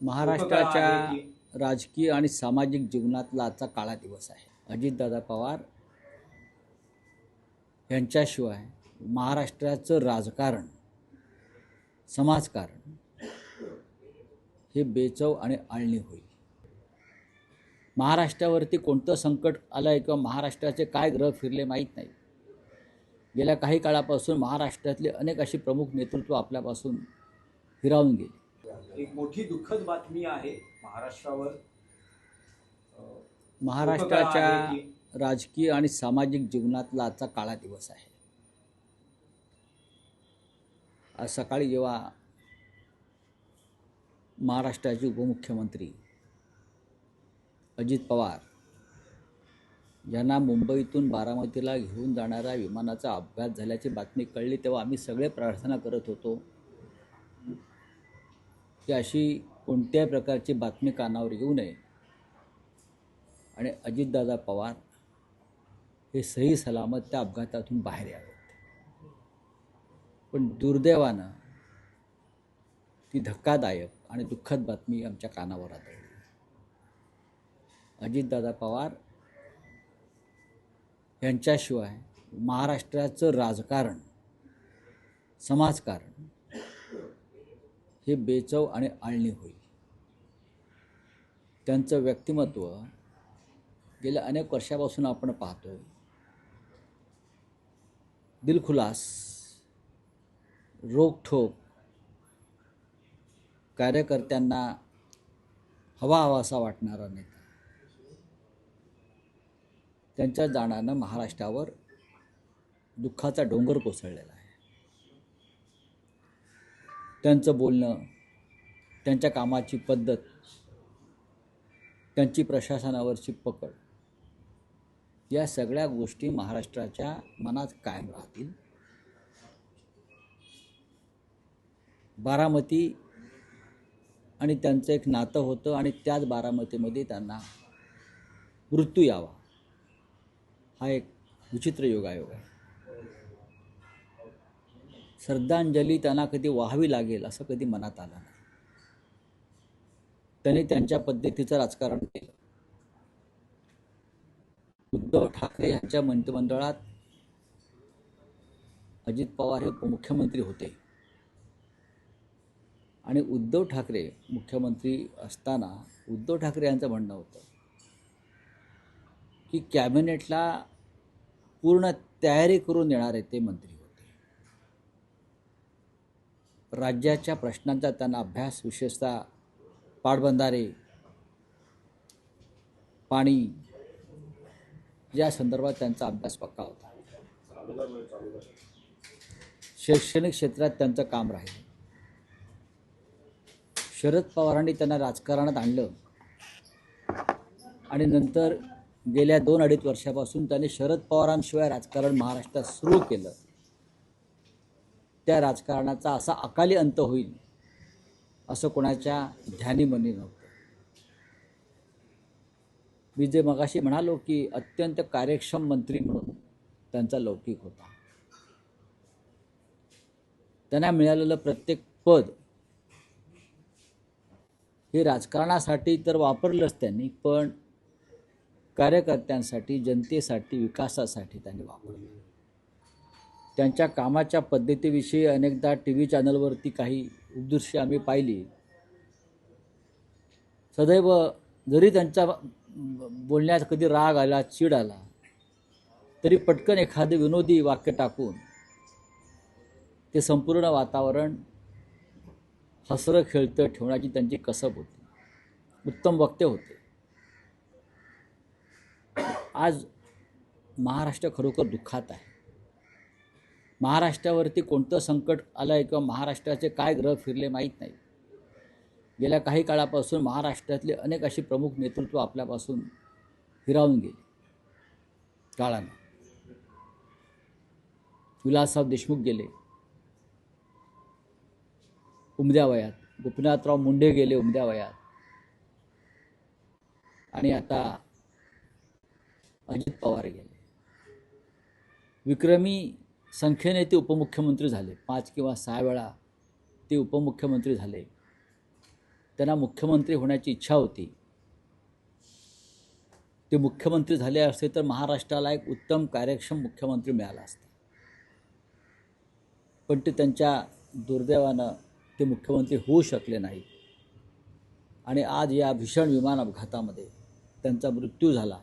महाराष्ट्राच्या राजकीय आणि सामाजिक जीवनातला आजचा काळा दिवस आहे. अजितदादा पवार यांच्याशिवाय महाराष्ट्राचं राजकारण, समाजकारण हे बेचव आणि आळणी होईल. महाराष्ट्रावरती कोणतं संकट आलं आहे किंवा महाराष्ट्राचे काय ग्रह फिरले माहीत नाही. गेल्या काही काळापासून महाराष्ट्रातले अनेक अशी प्रमुख नेतृत्व आपल्यापासून हिरावून गेली. एक मोठी दुःखद बातमी आहे महाराष्ट्रावर. महाराष्ट्राच्या राजकीय आणि सामाजिक जीवनातला आजचा काळा दिवस आहे. आज सकाळी जेव्हा महाराष्ट्राचे उपमुख्यमंत्री अजित पवार यांना मुंबईतून बारामतीला घेऊन जाणाऱ्या विमानाचा अपघात झाल्याची बातमी कळली, तेव्हा आम्ही सगळे प्रार्थना करत होतो की अशी कोणत्याही प्रकारची बातमी कानावर येऊ नये आणि अजितदादा पवार हे सही सलामत त्या अपघातातून बाहेर यावेत. पण दुर्दैवानं ती धक्कादायक आणि दुःखद बातमी आमच्या कानावर आदळली. अजितदादा पवार यांच्याशिवाय महाराष्ट्राचं राजकारण, समाजकारण हे बेचव आणि आळणी होईल. त्यांचं व्यक्तिमत्व गेल्या अनेक वर्षापासून आपण पाहतोय. दिलखुलास, रोखठोक, कार्यकर्त्यांना हवासा वाटणारा नेता. त्यांच्या जाण्यानं महाराष्ट्रावर दुःखाचा डोंगर कोसळलेला आहे. त्यांचं बोलणं, त्यांच्या कामाची पद्धत, त्यांची प्रशासनावरची पकड, या सगळ्या गोष्टी महाराष्ट्राच्या मनात कायम राहतील. बारामती आणि त्यांचं एक नातं होतं आणि त्याच बारामतीमध्ये त्यांना मृत्यू यावा हा एक विचित्र योगायोग आहे. श्रद्धांजली त्यांना कधी व्हावी लागेल असं कधी मनात आलं नाही. त्यांनी त्यांच्या पद्धतीचं राजकारण केलं. उद्धव ठाकरे यांच्या मंत्रिमंडळात अजित पवार हे उपमुख्यमंत्री होते आणि उद्धव ठाकरे मुख्यमंत्री असताना उद्धव ठाकरे यांचं म्हणणं होतं की कॅबिनेटला पूर्ण तयारी करून येणारे ते मंत्री होते. राज्याच्या प्रश्नांचा त्यांना अभ्यास, विशेषतः पाटबंधारे, पाणी या संदर्भात त्यांचा अभ्यास पक्का होता. शैक्षणिक क्षेत्रात त्यांचं काम राहील. शरद पवारांनी त्यांना राजकारणात आणलं आणि नंतर गेल्या 2-2.5 वर्षापासून त्यांनी शरद पवारांशिवाय राजकारण महाराष्ट्रात सुरू केलं. त्या राजकारणाचा असा अकाली अंत होईल असं कोणाच्या ध्यानीमनी नव्हतं. मी जे मगाशी म्हणालो की अत्यंत कार्यक्षम मंत्री म्हणून त्यांचा लौकिक होता. त्यांना मिळालेलं प्रत्येक पद हे राजकारणासाठी तर वापरलंच त्यांनी, पण कार्यकर्त्यांसाठी, जनतेसाठी, विकासासाठी त्यांनी वापरलं. त्यांच्या कामाच्या पद्धतीविषयी अनेकदा TV चॅनलवरती काही उपदृश्य आम्ही पाहिली. सदैव जरी त्यांच्या बोलण्यात कधी राग आला, चीड आला, तरी पटकन एखादं विनोदी वाक्य टाकून ते संपूर्ण वातावरण हसरं खेळतं ठेवण्याची त्यांची कसब होती. उत्तम वक्ते होते. आज महाराष्ट्र खरोखर दुःखात आहे. महाराष्ट्रावरती कोणतं संकट आलं आहे किंवा महाराष्ट्राचे काय ग्रह फिरले माहीत नाही. गेल्या काही काळापासून महाराष्ट्रातले अनेक अशी प्रमुख नेतृत्व आपल्यापासून हिरावून गेली काळानं. विलासराव देशमुख गेले उमद्या वयात, गोपीनाथराव मुंडे गेले उमद्या वयात, आणि आता अजित पवार गेले. विक्रमी संख्येने ते उपमुख्यमंत्री झाले. 5 किंवा 6 वेळा ते उपमुख्यमंत्री झाले. त्यांना मुख्यमंत्री होण्याची इच्छा होती. ते मुख्यमंत्री झाले असते तर महाराष्ट्राला एक उत्तम कार्यक्षम मुख्यमंत्री मिळाला असता. पण ते त्यांच्या दुर्दैवानं ते मुख्यमंत्री होऊ शकले नाही आणि आज या भीषण विमान अपघातामध्ये त्यांचा मृत्यू झाला.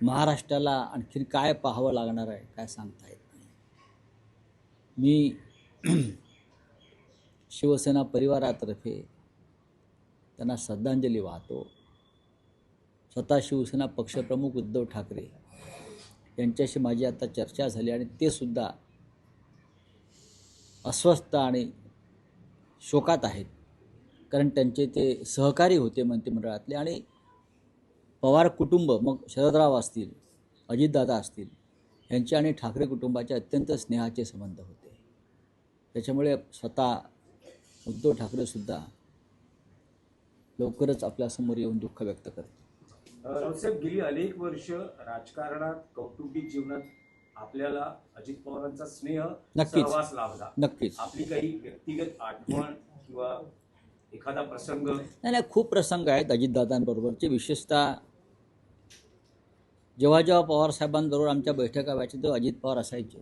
महाराष्ट्राला आणखीन काय पाहावं लागणार आहे काय सांगता येत नाही. मी शिवसेना परिवारातर्फे त्यांना श्रद्धांजली वाहतो. स्वतः शिवसेना पक्षप्रमुख उद्धव ठाकरे यांच्याशी माझी आता चर्चा झाली आणि ते सुद्धा अस्वस्थ आणि शोकात आहेत. कारण त्यांचे ते सहकारी होते मंत्रिमंडळातले आणि पवार कुटुंब मग शरदराव असतील अजितदादा असतील यांचे आणि ठाकरे कुटुंबाचे अत्यंत स्नेहाचे संबंध होते. त्याच्यामुळे स्वतः उद्धव ठाकरेसुद्धा लवकरच आपल्यासमोर येऊन दुःख व्यक्त करतील. रावसाहेब, गेली अनेक वर्ष राजकारणात कौटुंबिक जीवनात आपल्याला अजित पवारांचा स्नेह नक्कीच. सहवास लाभला. नक्कीच. आपली काही व्यक्तिगत आठवण किंवा एखादा प्रसंग? नाही, खूप प्रसंग आहेत अजितदादांबरोबरचे. विशेषतः जेव्हा जेव्हा पवारसाहेबांबरोबर आमच्या बैठका व्हायच्या तेव्हा अजित पवार असायचे.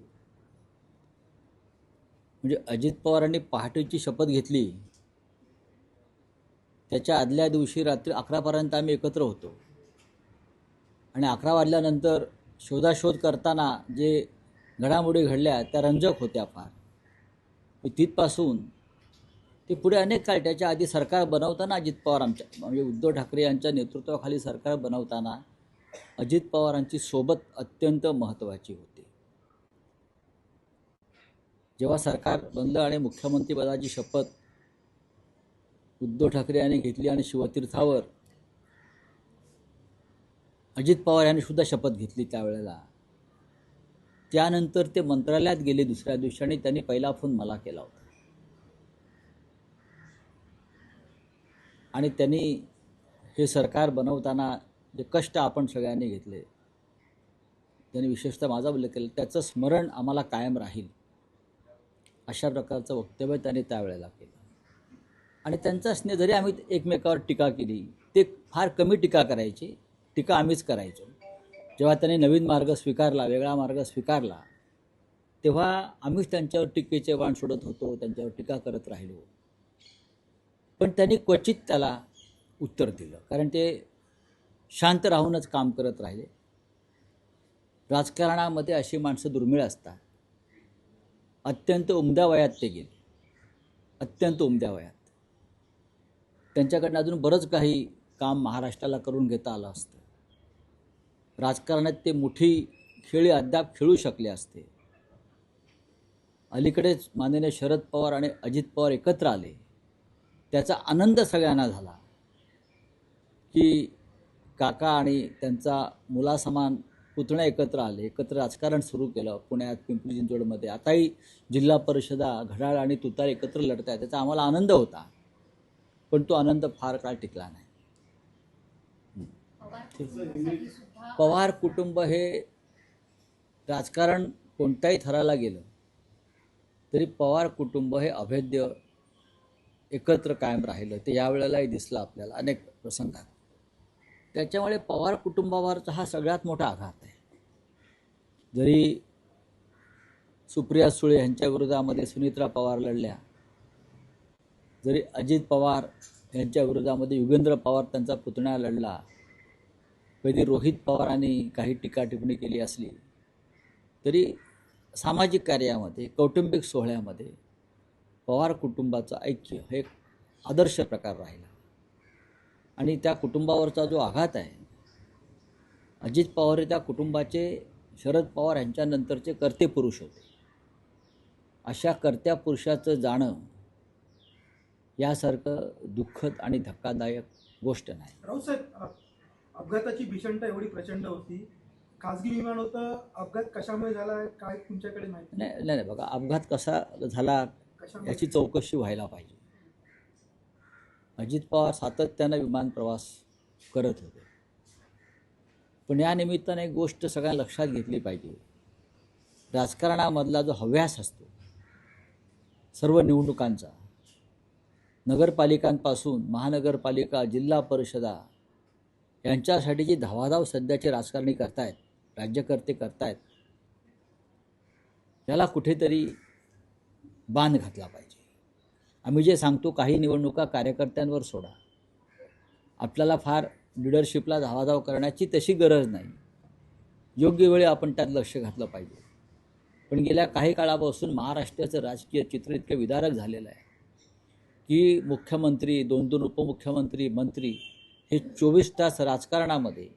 म्हणजे अजित पवारांनी पहाटेची शपथ घेतली त्याच्या आदल्या दिवशी रात्री 11पर्यंत आम्ही एकत्र होतो आणि 11 वाजल्यानंतर शोधाशोध करताना जे घडामोडी घडल्या त्या रंजक होत्या फार. तिथपासून ते पुढे अनेक काळ त्याच्या आधी सरकार बनवताना अजित पवार आमच्या म्हणजे उद्धव ठाकरे यांच्या नेतृत्वाखाली सरकार बनवताना अजित पवारांची सोबत अत्यंत महत्त्वाची होती. जेव्हा सरकार बनलं आणि मुख्यमंत्रीपदाची शपथ उद्धव ठाकरे यांनी घेतली आणि शिवतीर्थावर अजित पवार यांनी सुद्धा शपथ घेतली त्यावेळेला, त्यानंतर ते मंत्रालयात गेले दुसऱ्या दिवशी आणि त्यांनी पहिला फोन मला केला होता आणि त्यांनी हे सरकार बनवताना जे कष्ट आपण सगळ्यांनी घेतले त्यांनी विशेषतः माझा उल्लेख केला, त्याचं स्मरण आम्हाला कायम राहील अशा प्रकारचं वक्तव्य त्यांनी त्यावेळेला केलं. आणि त्यांचा स्नेह जरी आम्ही एकमेकावर टीका केली ते फार कमी टीका करायचे, टीका आम्हीच करायचो. जेव्हा त्यांनी नवीन मार्ग स्वीकारला, वेगळा मार्ग स्वीकारला, तेव्हा आम्हीच त्यांच्यावर टीकेचे बाण सोडत होतो, त्यांच्यावर टीका करत राहिलो. पण त्यांनी क्वचित त्याला उत्तर दिलं, कारण ते शांत राहूनच काम करत राहिले. राजकारणामध्ये अशी माणसं दुर्मिळ असतात. अत्यंत उमद्या वयात ते गेले, अत्यंत उमद्या वयात. त्यांच्याकडनं अजून बरंच काही काम महाराष्ट्राला करून घेता आलं असतं. राजकारणात ते मोठी खेळी अद्याप खेळू शकले असते. अलीकडेच माननीय शरद पवार आणि अजित पवार एकत्र आले, त्याचा आनंद सगळ्यांना झाला की काका आणि त्यांचा मुलासमान पुतण्या एकत्र आले, एकत्र राजकारण सुरू केलं पुण्यात, पिंपरी चिंचवडमध्ये. आताही जिल्हा परिषदा, घड्याळ आणि तुतार एकत्र लढत आहे, त्याचा आम्हाला आनंद होता. पण तो आनंद फार काळ टिकला नाही. पवार कुटुंब हे राजकारण कोणत्याही थराला गेलं तरी पवार कुटुंब हे अभेद्य एकत्र कायम राहिलं. ते यावेळेलाही दिसलं आपल्याला अनेक प्रसंगात. त्याच्यामुळे पवार कुटुंबावरचा हा सगळ्यात मोठा आघात आहे. जरी सुप्रिया सुळे यांच्या विरोधामध्ये सुनित्रा पवार लढल्या, जरी अजित पवार यांच्या विरोधामध्ये युगेंद्र पवार त्यांचा पुतण्या लढला, कधी रोहित पवारांनी काही टीका टिप्पणी केली असली तरी सामाजिक कार्यामध्ये, कौटुंबिक सोहळ्यामध्ये पवार कुटुंबाचं ऐक्य हे एक आदर्श प्रकार राहिला. आणि त्या कुटुंबावरचा जो आघात आहे, अजित पवार हे त्या कुटुंबाचे शरद पवार यांच्यानंतरचे कर्ते पुरुष होते. अशा कर्त्या पुरुषाचं जाणं यासारखं दुःखद आणि धक्कादायक गोष्ट नाही. रावसाहेब, अपघाताची भीषणता एवढी प्रचंड होती, खासगी विमान होतं, अपघात कशामुळे झाला काय तुमच्याकडे माहिती? नाही, बघा, अपघात कसा झाला याची चौकशी व्हायला पाहिजे. अजित पवार सातत्यानं विमान प्रवास करत होते, पण या निमित्ताने एक गोष्ट सगळ्यांना लक्षात घेतली पाहिजे. राजकारणामधला जो हव्यास असतो सर्व निवडणुकांचा, नगरपालिकांपासून महानगरपालिका, जिल्हा परिषदा यांच्यासाठी जी धावाधाव सध्याचे राजकारणी करतायत, राज्यकर्ते करतायत, त्याला कुठेतरी बांध घातला पाहिजे. आम्ही जे सांगतो काही निवडणुका कार्यकर्त्यांवर सोडा, आपल्याला फार लिडरशिपला धावाधाव करण्याची तशी गरज नाही. योग्य वेळी आपण त्यात लक्ष घातलं पाहिजे. पण गेल्या काही काळापासून महाराष्ट्राचं राजकीय चित्र इतकं विदारक झालेलं आहे की मुख्यमंत्री, 2-2 उपमुख्यमंत्री, मंत्री हे 24 तास राजकारणामध्ये,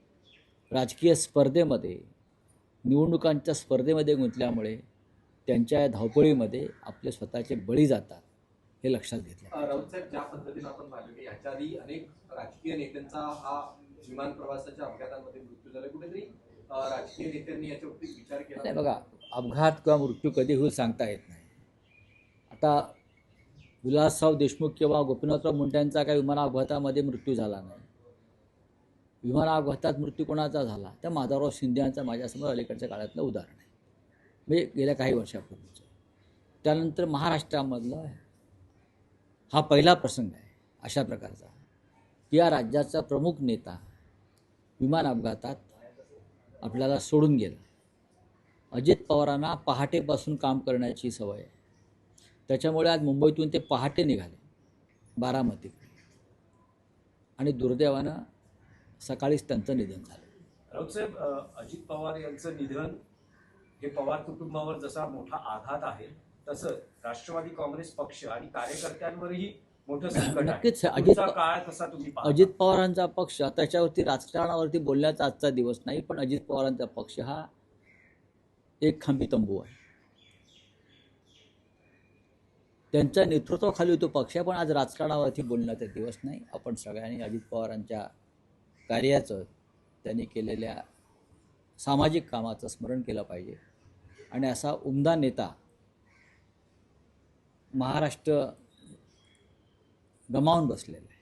राजकीय स्पर्धेमध्ये, निवडणुकांच्या स्पर्धेमध्ये गुंतल्यामुळे त्यांच्या धावपळीमध्ये आपले स्वतःचे बळी जातात, हे लक्षात घेतलं. राऊत साहेब, ज्या पद्धतीने आपण पाहिलं की ह्याच्या आधी अनेक राजकीय नेत्यांचा हा विमान प्रवासाच्या अपघातांमध्ये मृत्यू झाला, कुठेतरी राजकीय नेत्यांनी याच्यावरती विचार केला नाही बघा, अपघात किंवा मृत्यू कधी होईल सांगता येत नाही. आता विलासराव देशमुख किंवा गोपीनाथराव मुंडेंचा काही विमान अपघातामध्ये मृत्यू झाला नाही. विमान अपघातात मृत्यू कोणाचा झाला, त्या माधवराव शिंदे यांचा माझ्यासमोर अलीकडच्या काळातलं उदाहरण आहे, म्हणजे गेल्या काही वर्षापूर्वीचं. त्यानंतर महाराष्ट्रामधला हा पहिला प्रसंग आहे अशा प्रकारचा की या राज्याचा प्रमुख नेता विमान अपघातात आपल्याला सोडून गेला. अजित पवारांना पहाटेपासून काम करण्याची सवय आहे, त्याच्यामुळे आज मुंबईतून ते पहाटे निघाले बारामतीकडे आणि दुर्दैवानं सकाळीच त्यांचं निधन झालं. राऊत साहेब, अजित पवार यांचं निधन हे पवार कुटुंबावर जसा मोठा आघात आहे, तसं राष्ट्रवादी काँग्रेस पक्ष आणि कार्यकर्त्यांवरही मोठं संकट नक्कीच आहे. अजित पुढचा काळ कसा तुम्ही पाहता? अजित पवारांचा पक्ष त्याच्यावरती राजकारणावरती बोलण्याचा आजचा दिवस नाही, पण अजित पवारांचा पक्ष हा एक खांबी तंबू आहे. त्यांच्या नेतृत्वाखाली तो पक्ष आहे, पण आज राजकारणावरती बोलण्याचा दिवस नाही. आपण सगळ्यांनी अजित पवारांच्या कार्याचं, त्यांनी केलेल्या सामाजिक कामाचं स्मरण केलं पाहिजे. आणि असा उमदा नेता महाराष्ट्र गमावून बसलेला आहे.